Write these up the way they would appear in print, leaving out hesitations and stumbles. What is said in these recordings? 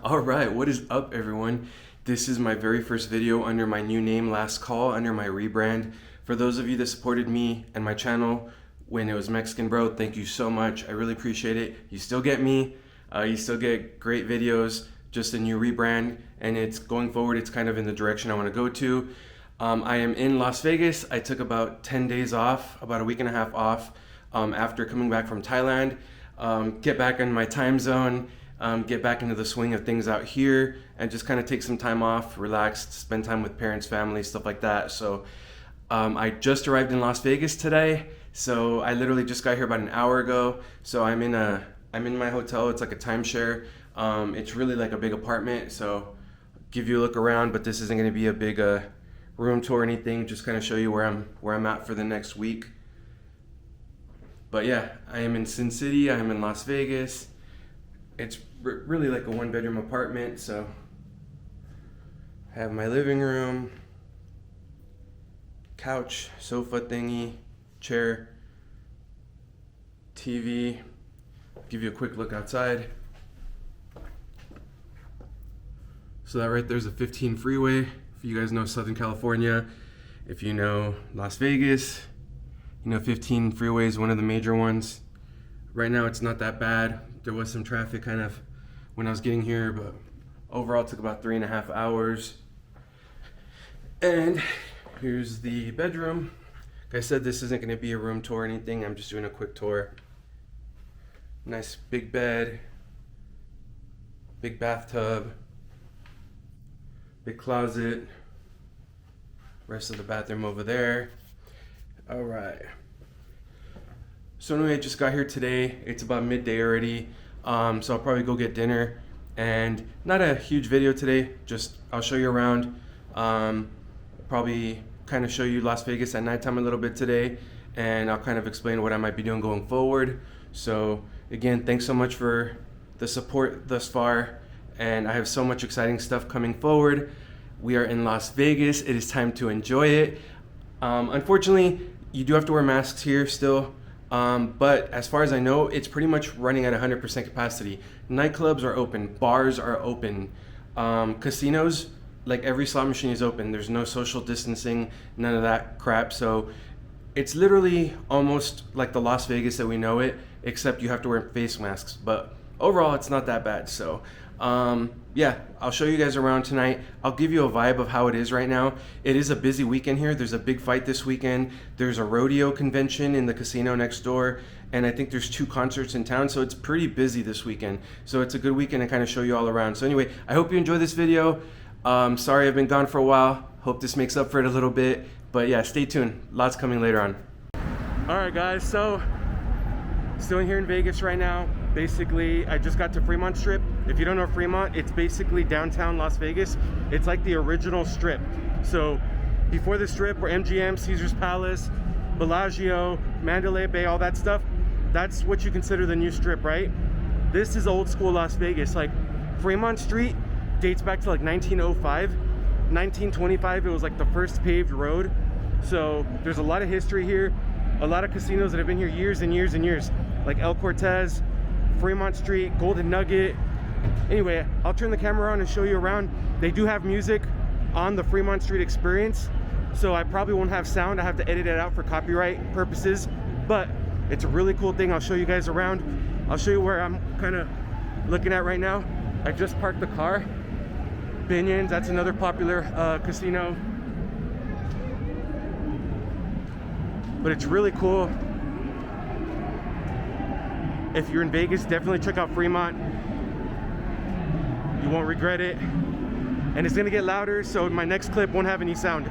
Alright, what is up everyone? This is my very first video under my new name, Last Call, under my rebrand. For those of you that supported me and my channel when it was Mexican Bro, thank you so much. I really appreciate it. You still get me, you still get great videos, just a new rebrand, and it's going forward, it's kind of in the direction I want to go to. I am in Las Vegas. I took about 10 days off, about a week and a half off after coming back from Thailand. Get back in my time zone, get back into the swing of things out here, and just kind of take some time off, relax, spend time with parents, family, stuff like that. So I just arrived in Las Vegas today, so I literally just got here about an hour ago. So I'm in my hotel. It's like a timeshare. It's really like a big apartment, so give you a look around, but this isn't going to be a big room tour or anything, just kind of show you where I'm at for the next week. But yeah, I am in Sin City, I am in Las Vegas. It's really like a one-bedroom apartment, so I have my living room, couch, sofa thingy, chair, TV. Give you a quick look outside. So that right there's a 15 freeway. If you guys know Southern California, if you know Las Vegas, you know 15 freeway is one of the major ones. Right now it's not that bad. There was some traffic kind of when I was getting here, but overall it took about 3.5 hours. And here's the bedroom. Like I said, this isn't going to be a room tour or anything. I'm just doing a quick tour. Nice big bed, big bathtub, big closet, rest of the bathroom over there. All right. So anyway, I just got here today. It's about midday already. So I'll probably go get dinner, and not a huge video today. Just I'll show you around. Probably kind of show you Las Vegas at nighttime a little bit today, and I'll kind of explain what I might be doing going forward. So again, thanks so much for the support thus far, and I have so much exciting stuff coming forward. We are in Las Vegas. It is time to enjoy it. Unfortunately, you do have to wear masks here still, but as far as I know, it's pretty much running at 100% capacity. Nightclubs are open, bars are open, casinos, like every slot machine is open. There's no social distancing, none of that crap. So it's literally almost like the Las Vegas that we know it, except you have to wear face masks. But overall, it's not that bad. So yeah, I'll show you guys around tonight. I'll give you a vibe of how it is right now. It is a busy weekend here. There's a big fight this weekend. There's a rodeo convention in the casino next door, and I think there's 2 concerts in town, so it's pretty busy this weekend. So it's a good weekend to kind of show you all around. So anyway, I hope you enjoy this video. Sorry I've been gone for a while. Hope this makes up for it a little bit. But yeah, stay tuned. Lots coming later on. All right, guys. So still here in Vegas right now. Basically, I just got to Fremont Strip. If you don't know Fremont, it's basically downtown Las Vegas. It's like the original strip. So before the strip were MGM, Caesar's Palace, Bellagio, Mandalay Bay, all that stuff. That's what you consider the new strip, right? This is old school Las Vegas. Like Fremont Street dates back to like 1905. 1925, it was like the first paved road. So there's a lot of history here. A lot of casinos that have been here years and years and years. Like El Cortez, Fremont Street, Golden Nugget. Anyway, I'll turn the camera on and show you around. They do have music on the Fremont Street experience, so I probably won't have sound. I have to edit it out for copyright purposes, but it's a really cool thing. I'll show you guys around. I'll show you where I'm kind of looking at right now. I just parked the car. Binion's, that's another popular casino. But it's really cool. If you're in Vegas, definitely check out Fremont. You won't regret it. And it's gonna get louder, so my next clip won't have any sound.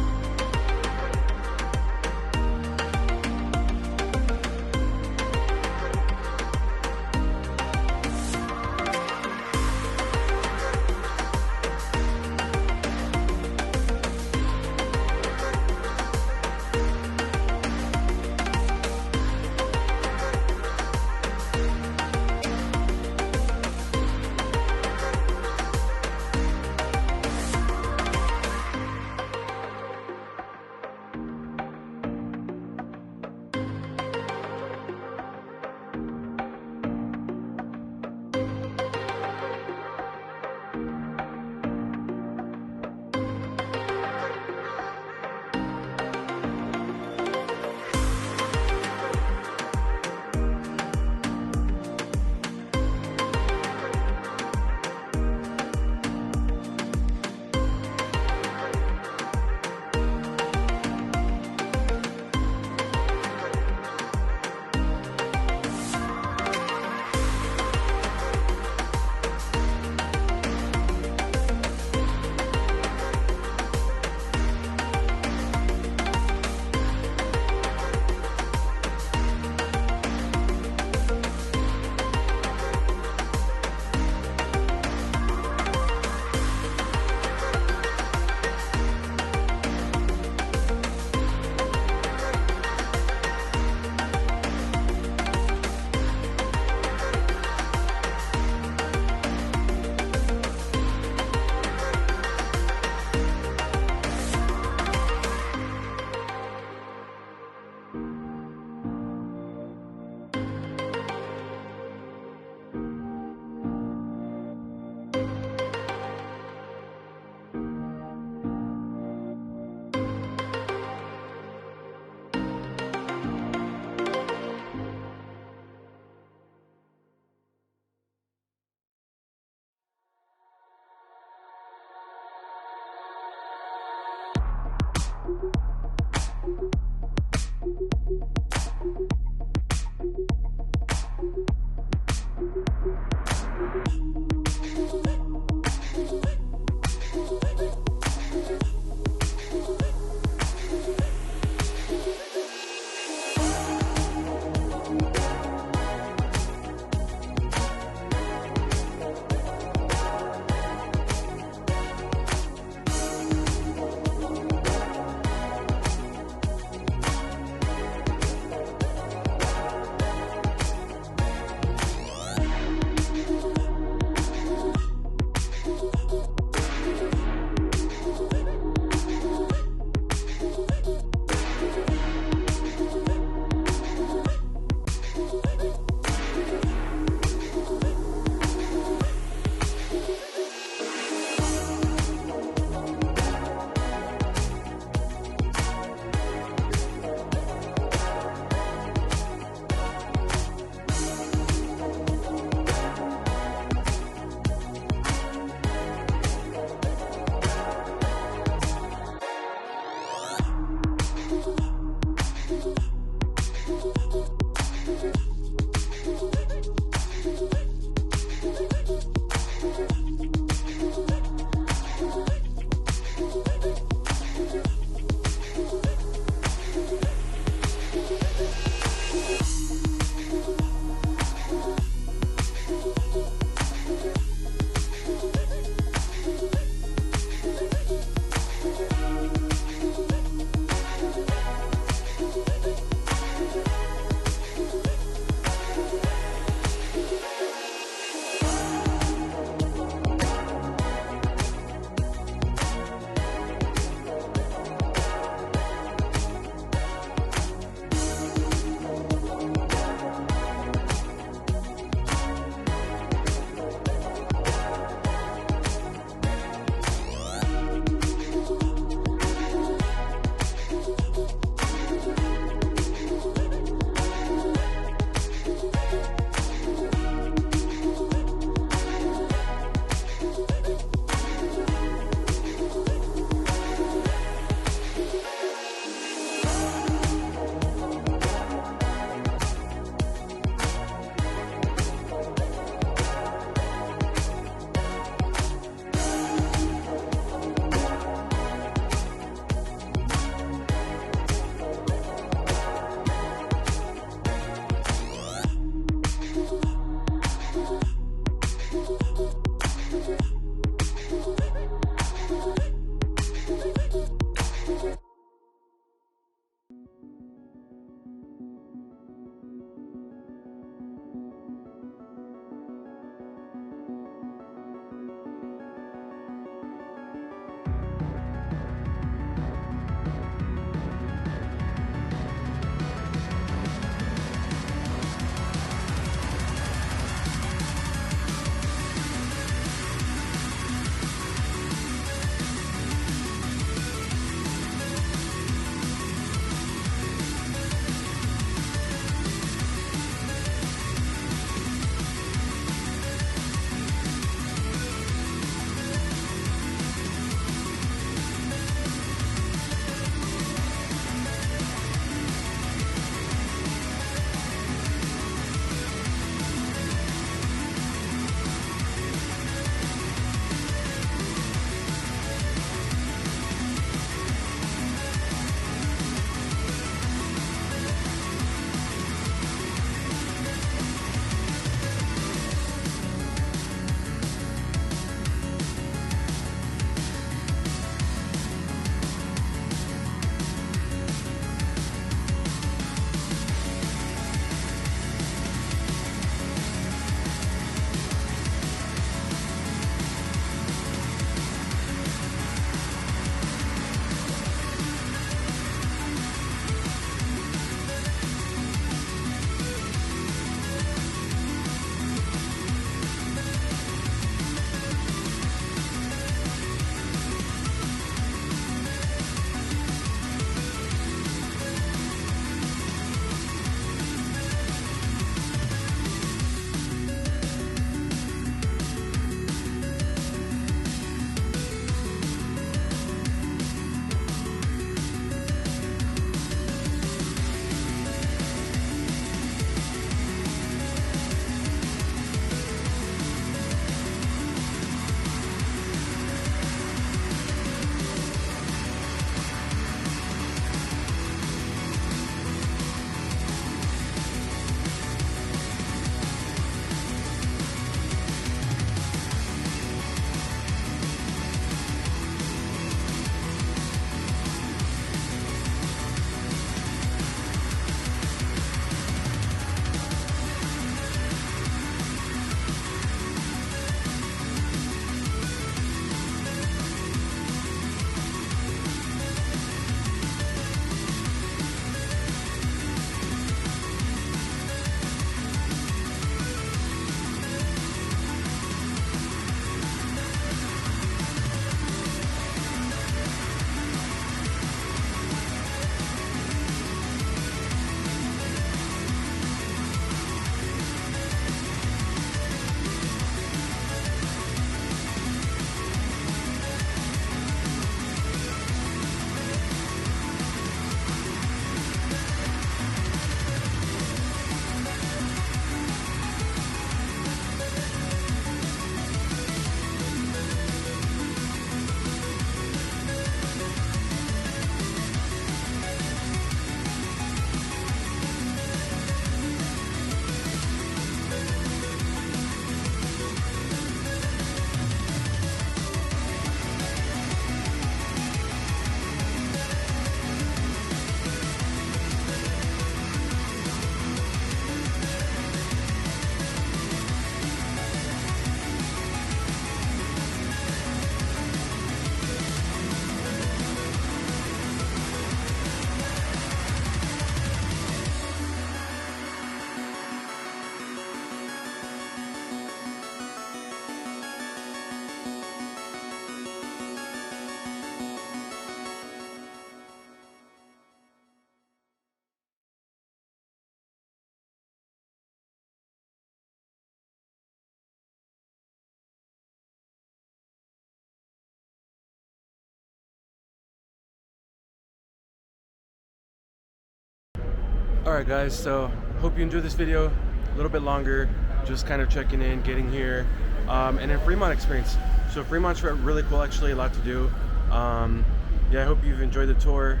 Alright guys, so hope you enjoyed this video. A little bit longer, just kind of checking in, getting here, and then Fremont experience. So Fremont's really cool, actually, a lot to do. Yeah, I hope you've enjoyed the tour.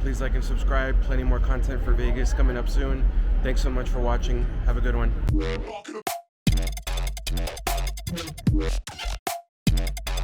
Please like and subscribe. Plenty more content for Vegas coming up soon. Thanks so much for watching. Have a good one.